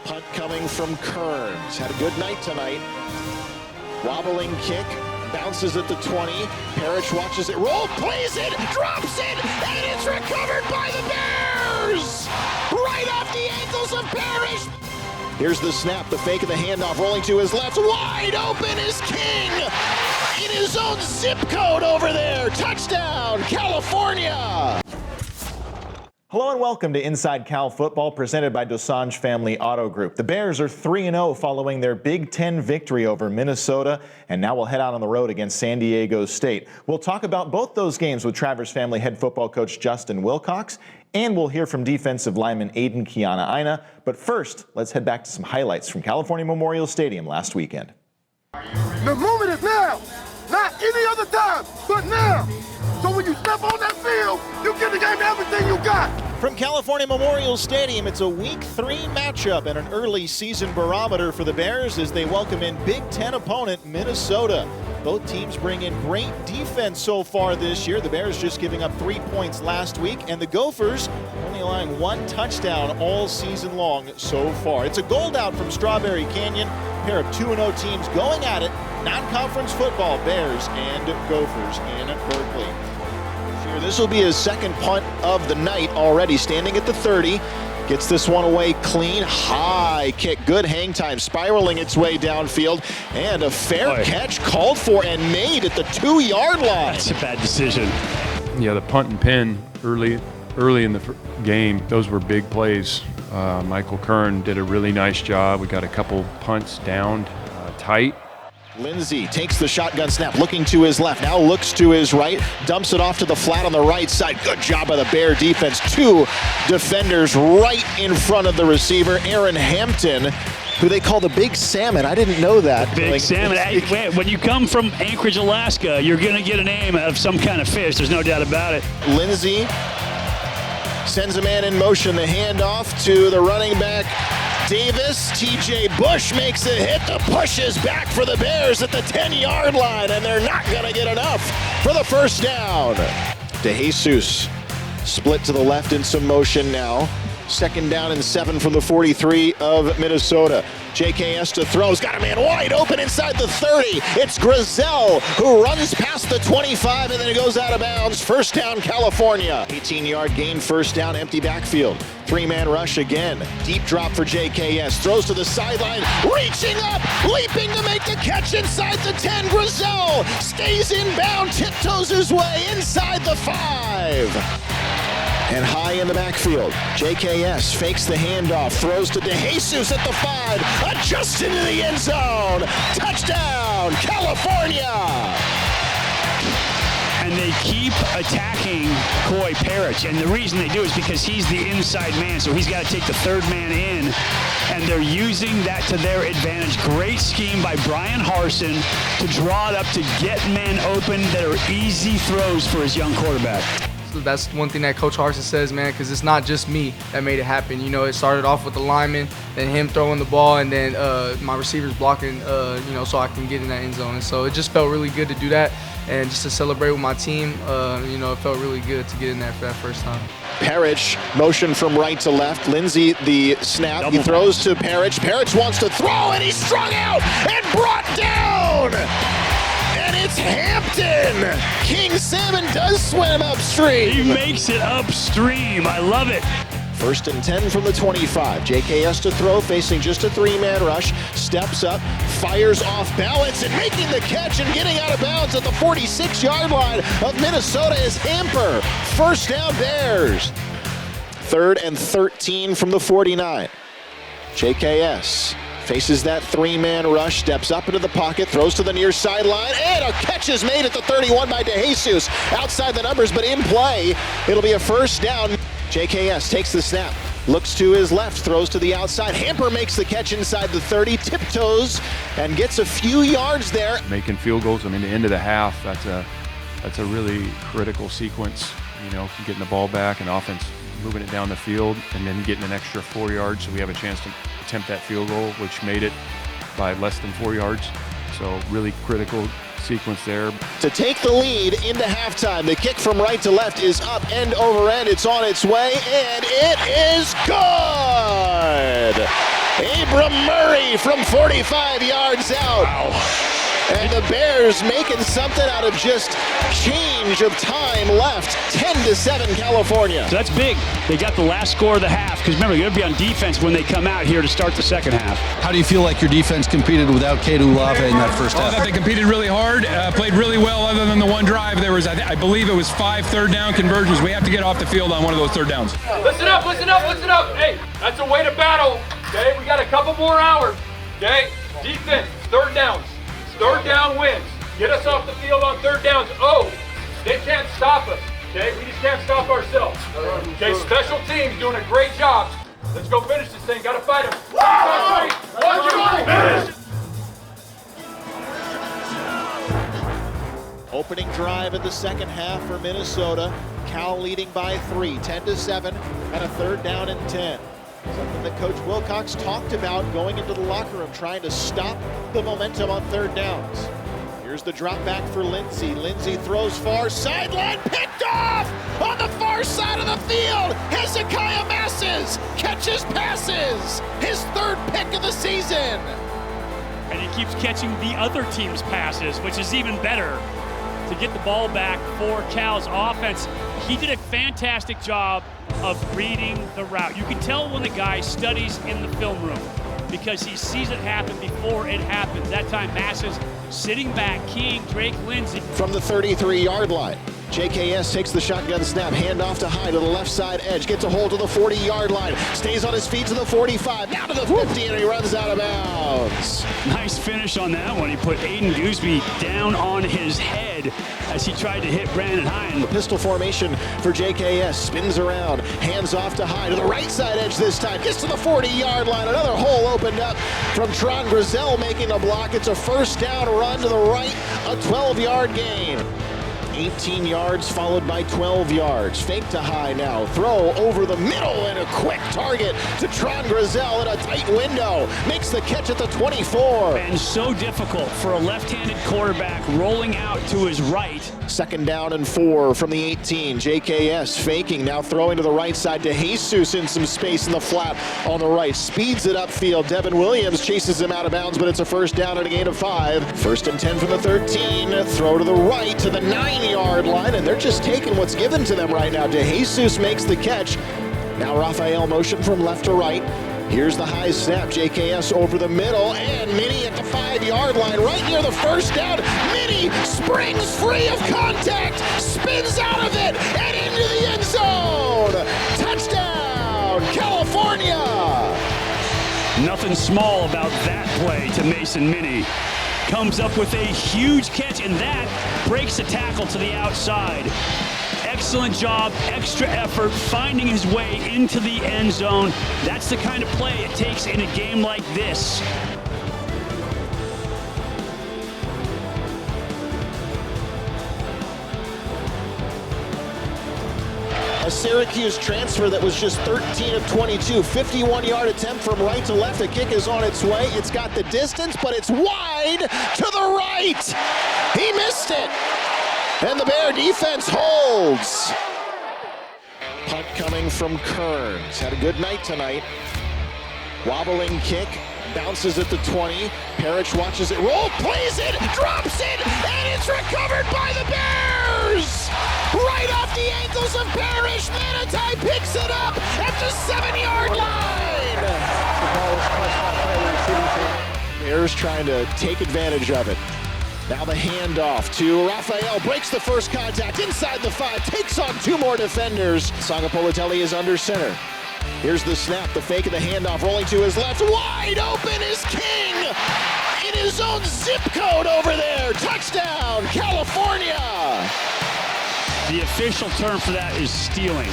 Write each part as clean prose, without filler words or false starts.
Punt coming from Kearns. Had a good night tonight. Wobbling kick. Bounces at the 20. Parrish watches it roll, plays it, drops it, and it's recovered by the Bears! Right off the ankles of Parrish. Here's the snap, the fake of the handoff, rolling to his left. Wide open is King! In his own zip code over there. Touchdown, California! Hello and welcome to Inside Cal Football, presented by Dosanjh Family Auto Group. The Bears are 3-0 following their Big Ten victory over Minnesota, and now we'll head out on the road against San Diego State. We'll talk about both those games with Travers Family head football coach Justin Wilcox, and we'll hear from defensive lineman Aiden Kiana-Ina. But first, let's head back to some highlights from California Memorial Stadium last weekend. The moment is now, not any other time, but now. So when you step on that field, you give the game everything you got. From California Memorial Stadium, it's a Week 3 matchup and an early season barometer for the Bears as they welcome in Big Ten opponent Minnesota. Both teams bring in great defense so far this year. The Bears just giving up 3 points last week, and the Gophers only allowing 1 touchdown all season long so far. It's a gold out from Strawberry Canyon. A pair of 2-0 teams going at it. Non-conference football, Bears and Gophers in Berkeley. This will be his second punt of the night already, standing at the 30. Gets this one away clean. High kick, good hang time, spiraling its way downfield. And a fair catch called for and made at the 2-yard line. That's a bad decision. Yeah, the punt and pin early in the game, those were big plays. Michael Kern did a really nice job. We got a couple punts down tight. Lindsey takes the shotgun snap, looking to his left, now looks to his right, dumps it off to the flat on the right side. Good job by the Bear defense. 2 defenders right in front of the receiver, Aaron Hampton, who they call the Big Salmon. I didn't know that. Big Salmon. When you come from Anchorage, Alaska, you're going to get a name of some kind of fish. There's no doubt about it. Lindsey sends a man in motion. The handoff to the running back, Davis. TJ Bush makes a hit. The push is back for the Bears at the 10-yard line, and they're not going to get enough for the first down. DeJesus split to the left in some motion now. Second down and 7 from the 43 of Minnesota. JKS to throw. He's got a man wide open inside the 30. It's Grizel who runs past the 25 and then it goes out of bounds. First down, California. 18-yard gain, first down, empty backfield. 3-man rush again. Deep drop for JKS. Throws to the sideline. Reaching up. Leaping to make the catch inside the 10. Grizel stays inbound. Tiptoes his way inside the 5. And high in the backfield, JKS fakes the handoff, throws to DeJesus at the 5, adjusts into the end zone. Touchdown, California! And they keep attacking Coy Parrish, and the reason they do is because he's the inside man, so he's got to take the third man in, and they're using that to their advantage. Great scheme by Brian Harsin to draw it up to get men open that are easy throws for his young quarterback. That's one thing that Coach Harsin says, man, because it's not just me that made it happen. You know, it started off with the lineman, then him throwing the ball, and then my receivers blocking, so I can get in that end zone. And so it just felt really good to do that, and just to celebrate with my team, it felt really good to get in there for that first time. Parrish, motion from right to left. Lindsey, the snap. He throws to Parrish. Parrish wants to throw, and he's strung out and brought down. And it's Hampton. King Salmon does swim upstream. He makes it upstream. I love it. First and 10 from the 25. JKS to throw, facing just a 3-man rush. Steps up, fires off balance, and making the catch and getting out of bounds at the 46-yard line of Minnesota is Hamper. First down, Bears. 3rd and 13 from the 49. JKS faces that 3-man rush, steps up into the pocket, throws to the near sideline, and a catch is made at the 31 by DeJesus. Outside the numbers, but in play. It'll be a first down. JKS takes the snap, looks to his left, throws to the outside. Hamper makes the catch inside the 30, tiptoes, and gets a few yards there. Making field goals, the end of the half, that's a really critical sequence. Getting the ball back and offense moving it down the field, and then getting an extra 4 yards so we have a chance to attempt that field goal, which made it by less than 4 yards. So really critical sequence there. To take the lead into halftime, the kick from right to left is up, end over end. It's on its way, and it is good. Abram Murray from 45 yards out. Wow. And the Bears making something out of just change of time left. 10-7 California. So that's big. They got the last score of the half, because remember, you got to be on defense when they come out here to start the second half. How do you feel like your defense competed without Kedu Olave in that first half? They competed really hard, played really well other than the one drive. There was, I believe it was 5 third down conversions. We have to get off the field on one of those third downs. Listen up, listen up, listen up. Hey, that's a way to battle. Okay, we got a couple more hours. Okay, defense, third downs. Third down wins. Get us off the field on third downs. Oh, they can't stop us. Okay, we just can't stop ourselves. Okay, special teams doing a great job. Let's go finish this thing. Gotta fight them. 1, 2, 3. Opening drive in the second half for Minnesota. Cal leading by 3, 10-7, and a third down and 10. Something that Coach Wilcox talked about going into the locker room, trying to stop the momentum on third downs. Here's the drop back for Lindsey. Lindsey throws far sideline, picked off on the far side of the field. Hezekiah Masses catches passes, his third pick of the season. And he keeps catching the other team's passes, which is even better to get the ball back for Cal's offense. He did a fantastic job of reading the route. You can tell when the guy studies in the film room because he sees it happen before it happens. That time, Masses sitting back, keying Drake Lindsey. From the 33-yard line, JKS takes the shotgun snap, handoff to High to the left side edge, gets a hold to the 40-yard line, stays on his feet to the 45, now to the 50, and he runs out of bounds. Nice finish on that one. He put Aiden Gooseby down on his head as he tried to hit Brandon Hine. Pistol formation for JKS, spins around, hands off to High to the right side edge this time, gets to the 40-yard line, another hole opened up from Tron Grizel making a block. It's a first down run to the right, a 12-yard gain. 18 yards followed by 12 yards. Fake to High now. Throw over the middle and a quick target to Tron Grizel in a tight window. Makes the catch at the 24. And so difficult for a left-handed quarterback rolling out to his right. Second down and 4 from the 18. JKS faking, now throwing to the right side to Jesus in some space in the flat on the right. Speeds it upfield. Devin Williams chases him out of bounds, but it's a first down and a gain of 5. First and 10 from the 13. Throw to the right to the 9-yard line, and they're just taking what's given to them right now. DeJesus makes the catch. Now Raphael motion from left to right. Here's the high snap. JKS over the middle, and Minnie at the 5-yard line, right near the first down. Minnie springs free of contact, spins out of it, and into the end zone. Touchdown, California! Nothing small about that play to Mason Minnie. Comes up with a huge catch, and that breaks a tackle to the outside. Excellent job, extra effort, finding his way into the end zone. That's the kind of play it takes in a game like this. A Syracuse transfer that was just 13 of 22, 51-yard attempt from right to left. The kick is on its way. It's got the distance, but it's wide to the right. He missed it. And the Bear defense holds. Punt coming from Kearns. Had a good night tonight. Wobbling kick. Bounces at the 20. Parrish watches it roll, plays it, drops it, and it's recovered by the Bears! Right off the ankles of Parrish, Manitai picks it up at the 7-yard line! Bears trying to take advantage of it. Now the handoff to Raphael, breaks the first contact inside the 5, takes on 2 more defenders. Sangapolitelli is under center. Here's the snap, the fake, and the handoff rolling to his left. Wide open is King in his own zip code over there. Touchdown, California! The official term for that is stealing,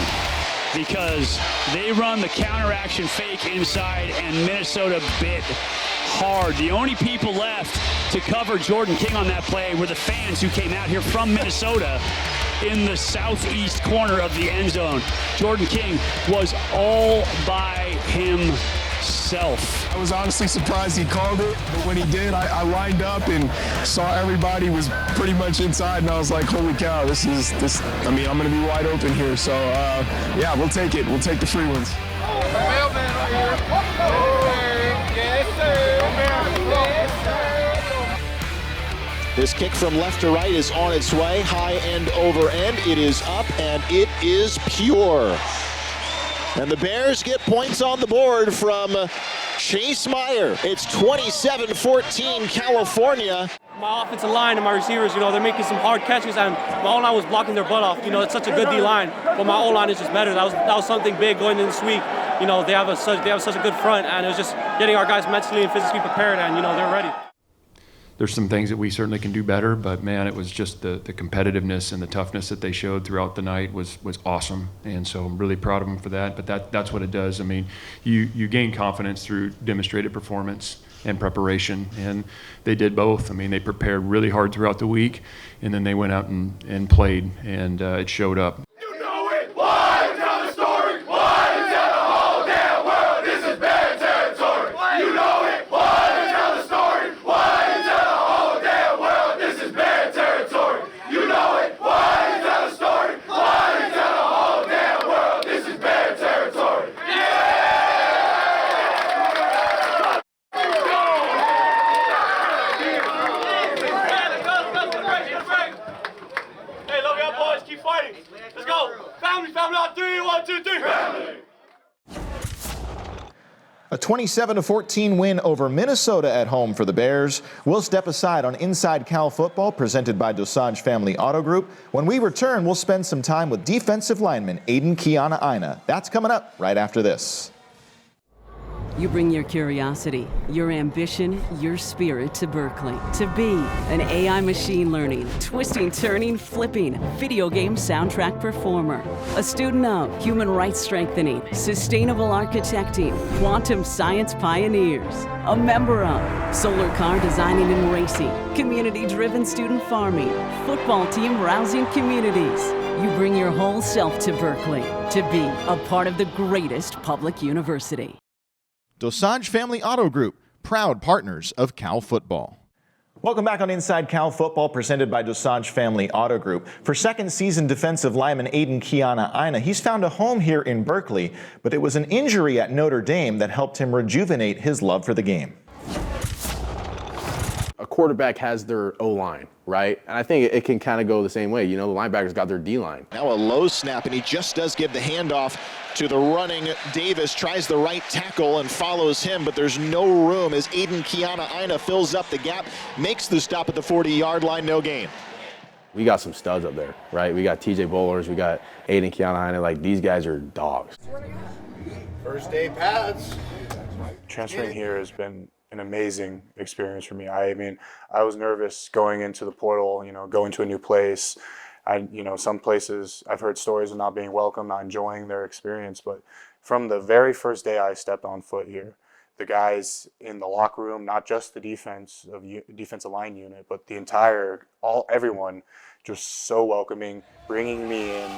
because they run the counteraction fake inside, and Minnesota bit hard. The only people left to cover Jordan King on that play were the fans who came out here from Minnesota in the southeast corner of the end zone. Jordan King was all by himself. I was honestly surprised he called it, but when he did, I lined up and saw everybody was pretty much inside, and I was like, holy cow, this. I mean, I'm gonna be wide open here, so yeah, we'll take it. We'll take the free ones. Mailman right here. This kick from left to right is on its way, high end over end. It is up and it is pure. And the Bears get points on the board from Chase Meyer. It's 27-14 California. My offensive line and my receivers, they're making some hard catches, and my O-line was blocking their butt off. It's such a good D-line, but my O-line is just better. That was something big going into this week. They have such a good front, and it was just getting our guys mentally and physically prepared, and they're ready. There's some things that we certainly can do better, but man, it was just the competitiveness and the toughness that they showed throughout the night was awesome. And so I'm really proud of them for that. But that's what it does. I mean, you gain confidence through demonstrated performance and preparation, and they did both. I mean, they prepared really hard throughout the week, and then they went out and played, and it showed up. A 27-14 win over Minnesota at home for the Bears. We'll step aside on Inside Cal Football, presented by Dosanjh Family Auto Group. When we return, we'll spend some time with defensive lineman Aiden Kiana-Ina. That's coming up right after this. You bring your curiosity, your ambition, your spirit to Berkeley to be an AI machine learning, twisting, turning, flipping, video game soundtrack performer. A student of human rights strengthening, sustainable architecting, quantum science pioneers. A member of solar car designing and racing, community-driven student farming, football team rousing communities. You bring your whole self to Berkeley to be a part of the greatest public university. Dosanjh Family Auto Group, proud partners of Cal Football. Welcome back on Inside Cal Football, presented by Dosanjh Family Auto Group. For second season defensive lineman Aiden Kiana-Ina, he's found a home here in Berkeley, but it was an injury at Notre Dame that helped him rejuvenate his love for the game. A quarterback has their O-line, right? And I think it can kind of go the same way. The linebackers got their D-line. Now a low snap, and he just does give the handoff to the running Davis, tries the right tackle and follows him, but there's no room as Aiden Kiana-Ina fills up the gap, makes the stop at the 40-yard line, no gain. We got some studs up there, right? We got TJ Bowlers, we got Aiden Kiana-Ina. Like, these guys are dogs. First day pads. Transferring here has been an amazing experience for me. I mean, I was nervous going into the portal, going to a new place. Some places I've heard stories of not being welcome, not enjoying their experience, but from the very first day I stepped on foot here, the guys in the locker room, not just the defensive line unit, but the everyone just so welcoming, bringing me in.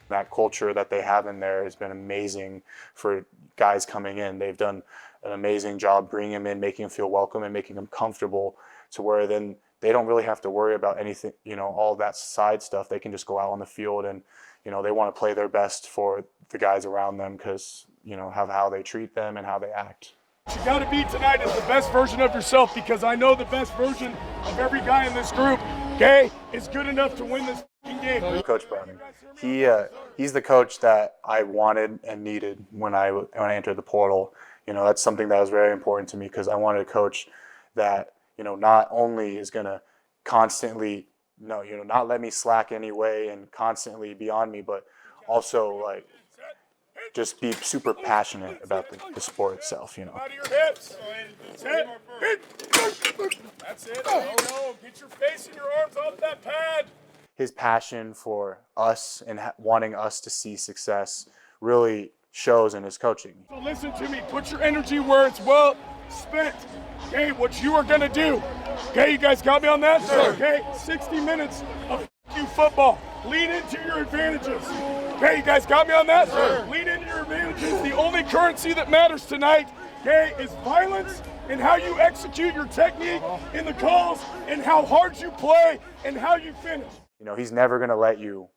That culture that they have in there has been amazing for guys coming in. They've done an amazing job bringing them in, making them feel welcome and making them comfortable to where then they don't really have to worry about anything, all that side stuff. They can just go out on the field and, they want to play their best for the guys around them because, of how they treat them and how they act. What you got to be tonight is the best version of yourself, because I know the best version of every guy in this group, okay, is good enough to win this game. Coach Browning, he's the coach that I wanted and needed when I entered the portal. That's something that was very important to me because I wanted a coach that, not only is going to constantly, not let me slack anyway and constantly be on me, but also just be super passionate about the sport itself, Out of your hips. Set. Hit. That's it. Get your face and your arms off that pad. His passion for us and wanting us to see success really shows in his coaching. So listen to me. Put your energy where it's well spent. Okay, what you are going to do. Okay, you guys got me on that? Sir. Okay, 60 minutes of you football. Lean into your advantages. Okay, you guys got me on that? Sir. Lean into your advantages. The only currency that matters tonight, okay, is violence and how you execute your technique in the calls and how hard you play and how you finish. He's never going to let you,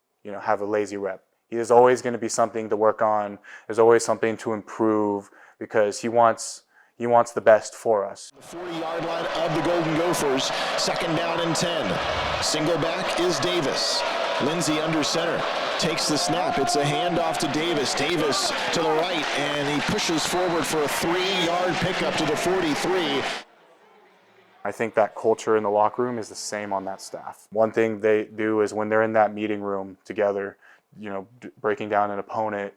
have a lazy rep. There's always going to be something to work on. There's always something to improve because he wants, He wants the best for us. The 40-yard line of the Golden Gophers, 2nd down and 10. Single back is Davis. Lindsey under center, takes the snap. It's a handoff to Davis. Davis to the right, and he pushes forward for a 3-yard pickup to the 43. I think that culture in the locker room is the same on that staff. One thing they do is when they're in that meeting room together, you know, breaking down an opponent,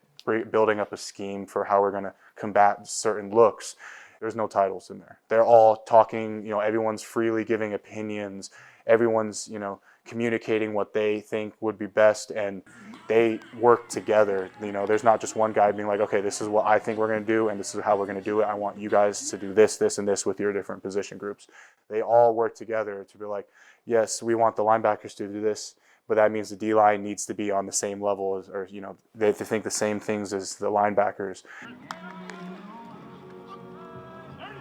building up a scheme for how we're going to combat certain looks, there's no titles in there. They're all talking, you know, everyone's freely giving opinions. Everyone's, you know, communicating what they think would be best, and they work together. You know, there's not just one guy being like, okay, this is what I think we're going to do, and this is how we're going to do it. I want you guys to do this, this, and this with your different position groups. They all work together to be like, yes, we want the linebackers to do this, but that means the D-line needs to be on the same level as, or, you know, they have to think the same things as the linebackers.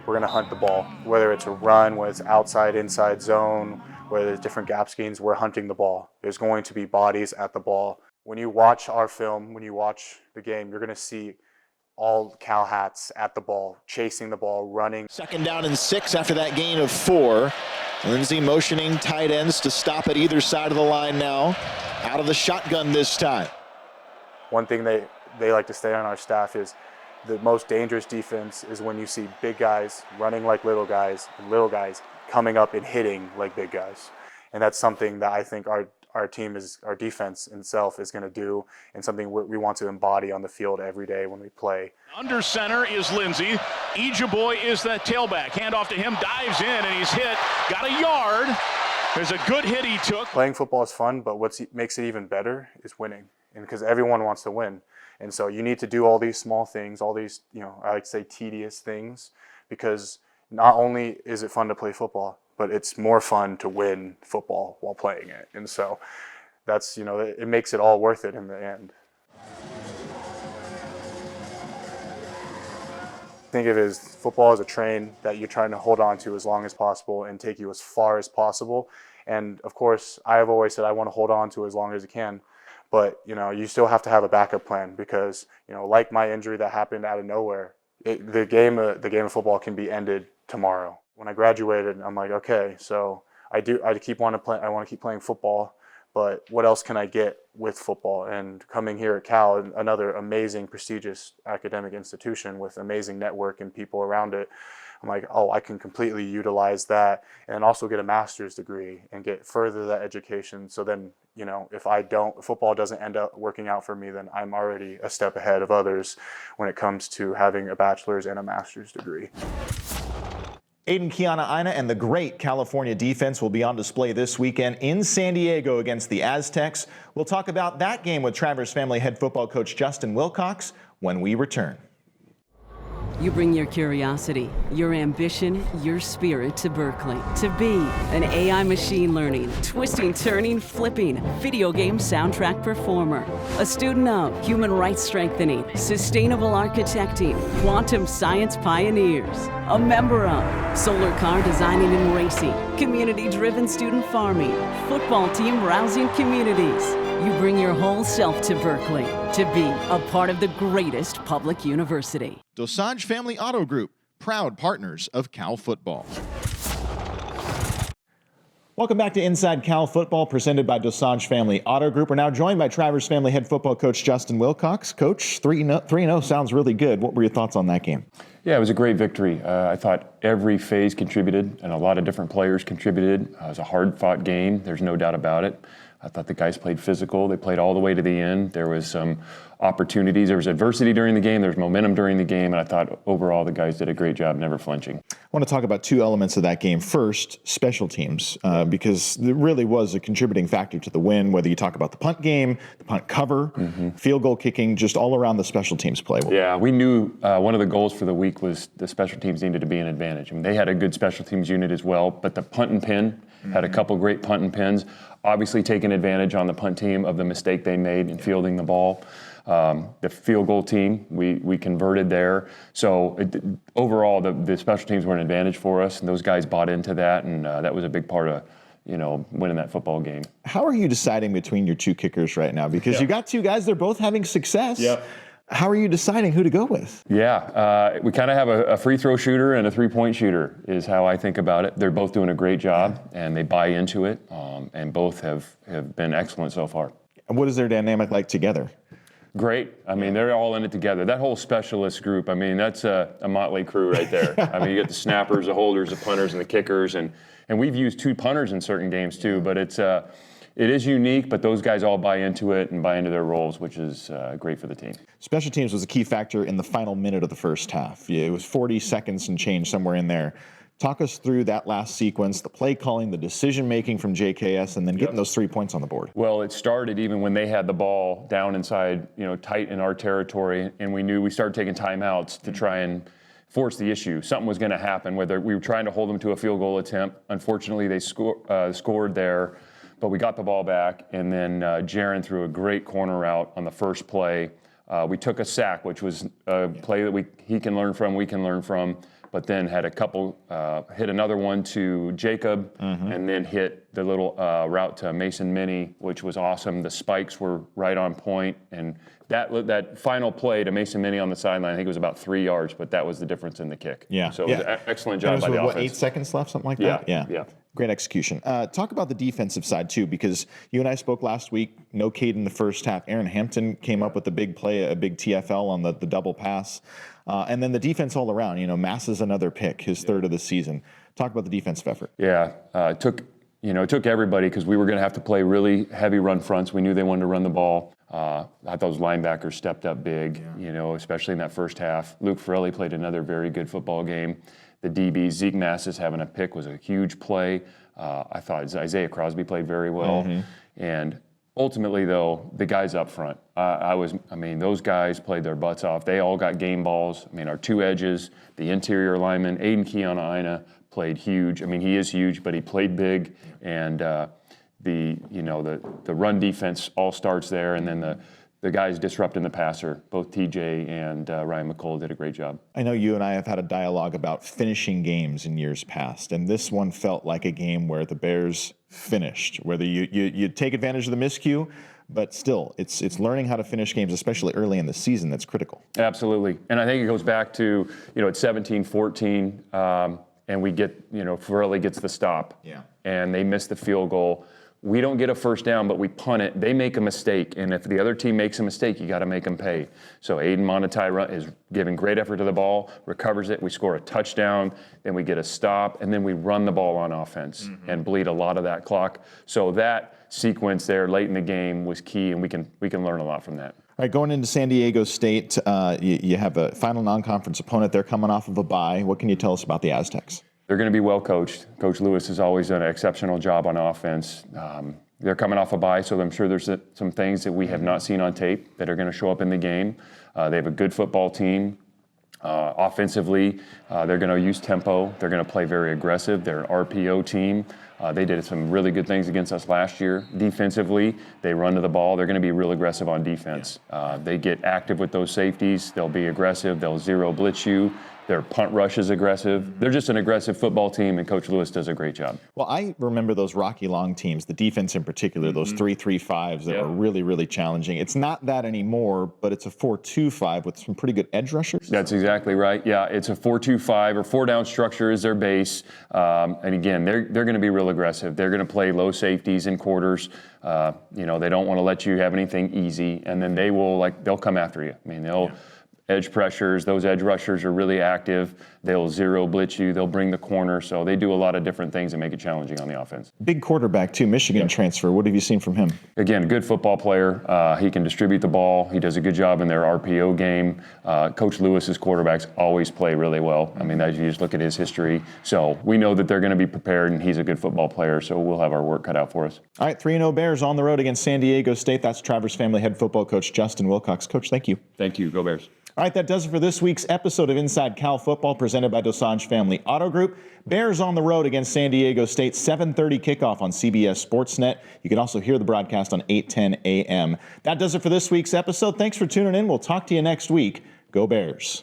We're going to hunt the ball, whether it's a run, whether it's outside, inside zone, whether there's different gap schemes, we're hunting the ball. There's going to be bodies at the ball. When you watch our film, when you watch the game, you're going to see all Cal hats at the ball, chasing the ball, running. 2nd down and 6 after that gain of 4. Lindsey motioning tight ends to stop at either side of the line now. Out of the shotgun this time. One thing they like to say on our staff is the most dangerous defense is when you see big guys running like little guys and little guys coming up and hitting like big guys. And that's something that I think our defense itself is going to do, and something we want to embody on the field every day when we play. Under center is Lindsey. Ejiboy is the tailback. Handoff to him, dives in, and he's hit. Got a yard. There's a good hit he took. Playing football is fun, but what makes it even better is winning, and because everyone wants to win. And so you need to do all these small things, all these, you know, I like to say tedious things, because not only is it fun to play football, but it's more fun to win football while playing it. And so that's, you know, it makes it all worth it in the end. Think of it as football as a train that you're trying to hold on to as long as possible and take you as far as possible. And of course, I have always said I want to hold on to as long as I can. But, you know, you still have to have a backup plan because, you know, like my injury that happened out of nowhere, the game of football can be ended tomorrow. When I graduated, I'm like, okay, so I want to keep playing football, but what else can I get with football? And coming here at Cal, another amazing, prestigious academic institution with amazing network and people around it, I'm like, oh, I can completely utilize that and also get a master's degree and get further that education. So then, you know, if football doesn't end up working out for me, then I'm already a step ahead of others when it comes to having a bachelor's and a master's degree. Aiden Kiana-Ina and the great California defense will be on display this weekend in San Diego against the Aztecs. We'll talk about that game with Travers family head football coach Justin Wilcox when we return. You bring your curiosity, your ambition, your spirit to Berkeley to be an AI machine learning, twisting, turning, flipping, video game soundtrack performer. A student of human rights strengthening, sustainable architecting, quantum science pioneers. A member of solar car designing and racing, community-driven student farming, football team rousing communities. You bring your whole self to Berkeley to be a part of the greatest public university. Dosanjh Family Auto Group, proud partners of Cal football. Welcome back to Inside Cal Football, presented by Dosanjh Family Auto Group. We're now joined by Travers family head football coach Justin Wilcox. Coach, 3-0 sounds really good. What were your thoughts on that game? Yeah, it was a great victory. I thought every phase contributed, and a lot of different players contributed. It was a hard-fought game. There's no doubt about it. I thought the guys played physical. They played all the way to the end. There was some opportunities. There was adversity during the game. There was momentum during the game. And I thought overall the guys did a great job never flinching. I want to talk about two elements of that game. First, special teams, because it really was a contributing factor to the win, whether you talk about the punt game, the punt cover, field goal kicking, just all around the special teams play. Yeah, we knew one of the goals for the week was the special teams needed to be an advantage. I mean, they had a good special teams unit as well, but the punt and pin had a couple great punt and pins. Obviously taking advantage on the punt team of the mistake they made in fielding the ball. The field goal team, we converted there. So overall, the special teams were an advantage for us, and those guys bought into that, and that was a big part of winning that football game. How are you deciding between your two kickers right now? Because you got two guys, they're both having success. How are you deciding who to go with? Yeah, we kind of have a free throw shooter and a three-point shooter is how I think about it. They're both doing a great job, and they buy into it, and both have been excellent so far. And what is their dynamic like together? Great. I mean, they're all in it together. That whole specialist group, I mean, that's a motley crew right there. I mean, you get the snappers, the holders, the punters, and the kickers, and we've used 2 punters in certain games too, but it is unique, but those guys all buy into it and buy into their roles, which is great for the team. Special teams was a key factor in the final minute of the first half. It was 40 seconds and change somewhere in there. Talk us through that last sequence, the play calling, the decision-making from JKS, and then getting those 3 points on the board. Well, it started even when they had the ball down inside, tight in our territory, and we started taking timeouts to try and force the issue. Something was going to happen, whether we were trying to hold them to a field goal attempt. Unfortunately, they scored there. But we got the ball back, and then Jaron threw a great corner route on the first play. We took a sack, which was a play that he can learn from, we can learn from, but then had a couple, hit another one to Jacob, and then hit the little route to Mason Minnie, which was awesome. The spikes were right on point, and that final play to Mason Minnie on the sideline, I think it was about 3 yards, but that was the difference in the kick. Yeah. So it was an excellent job by the offense. 8 seconds left, something like that? Yeah. Great execution. Talk about the defensive side, too, because you and I spoke last week. No Cade in the first half. Aaron Hampton came up with a big play, a big TFL on the double pass. And then the defense all around. Mass is another pick, his third of the season. Talk about the defensive effort. Yeah. It took everybody because we were going to have to play really heavy run fronts. We knew they wanted to run the ball. I thought those linebackers stepped up big, especially in that first half. Luke Ferrelli played another very good football game. The DB, Zeke Massis having a pick was a huge play. I thought Isaiah Crosby played very well. And ultimately, though, the guys up front, those guys played their butts off. They all got game balls. Our 2 edges, the interior lineman, Aiden Keon-Aina played huge. He is huge, but he played big. And the run defense all starts there, and then the guys disrupting the passer, both TJ and Ryan McColl did a great job. I know you and I have had a dialogue about finishing games in years past, and this one felt like a game where the Bears finished, whether you take advantage of the miscue, but still, it's learning how to finish games, especially early in the season, that's critical. Absolutely, and I think it goes back to, it's 17-14, and we get, Ferrelli gets the stop, and they miss the field goal. We don't get a first down, but we punt it. They make a mistake, and if the other team makes a mistake, you got to make them pay. So Aiden Monotai is giving great effort to the ball, recovers it. We score a touchdown, then we get a stop, and then we run the ball on offense and bleed a lot of that clock. So that sequence there late in the game was key, and we can learn a lot from that. All right, going into San Diego State, you have a final non-conference opponent. They're coming off of a bye. What can you tell us about the Aztecs? They're going to be well coached. Coach Lewis has always done an exceptional job on offense. They're coming off a bye, so I'm sure there's some things that we have not seen on tape that are going to show up in the game. They have a good football team. Offensively, they're going to use tempo. They're going to play very aggressive. They're an RPO team. They did some really good things against us last year. Defensively, they run to the ball. They're going to be real aggressive on defense. They get active with those safeties. They'll be aggressive. They'll zero blitz you. Their punt rush is aggressive. They're just an aggressive football team, and Coach Lewis does a great job. Well, I remember those Rocky Long teams, the defense in particular, those 3-3-5s that were really, really challenging. It's not that anymore, but it's a 4-2-5 with some pretty good edge rushers. That's exactly right. Yeah, it's a 4-2-5 or 4-down structure is their base. And again, they're going to be real aggressive. They're going to play low safeties in quarters. They don't want to let you have anything easy, and then they'll come after you. They'll edge pressures. Those edge rushers are really active. They'll zero blitz you. They'll bring the corner. So they do a lot of different things that make it challenging on the offense. Big quarterback, too. Michigan transfer. What have you seen from him? Again, a good football player. He can distribute the ball. He does a good job in their RPO game. Coach Lewis's quarterbacks always play really well. You just look at his history. So we know that they're going to be prepared, and he's a good football player. So we'll have our work cut out for us. All right, 3-0 Bears on the road against San Diego State. That's Travers family head football coach Justin Wilcox. Coach, thank you. Thank you. Go Bears. All right, that does it for this week's episode of Inside Cal Football presented by Dosanjh Family Auto Group. Bears on the road against San Diego State, 7:30 kickoff on CBS Sportsnet. You can also hear the broadcast on 8:10 a.m. That does it for this week's episode. Thanks for tuning in. We'll talk to you next week. Go Bears.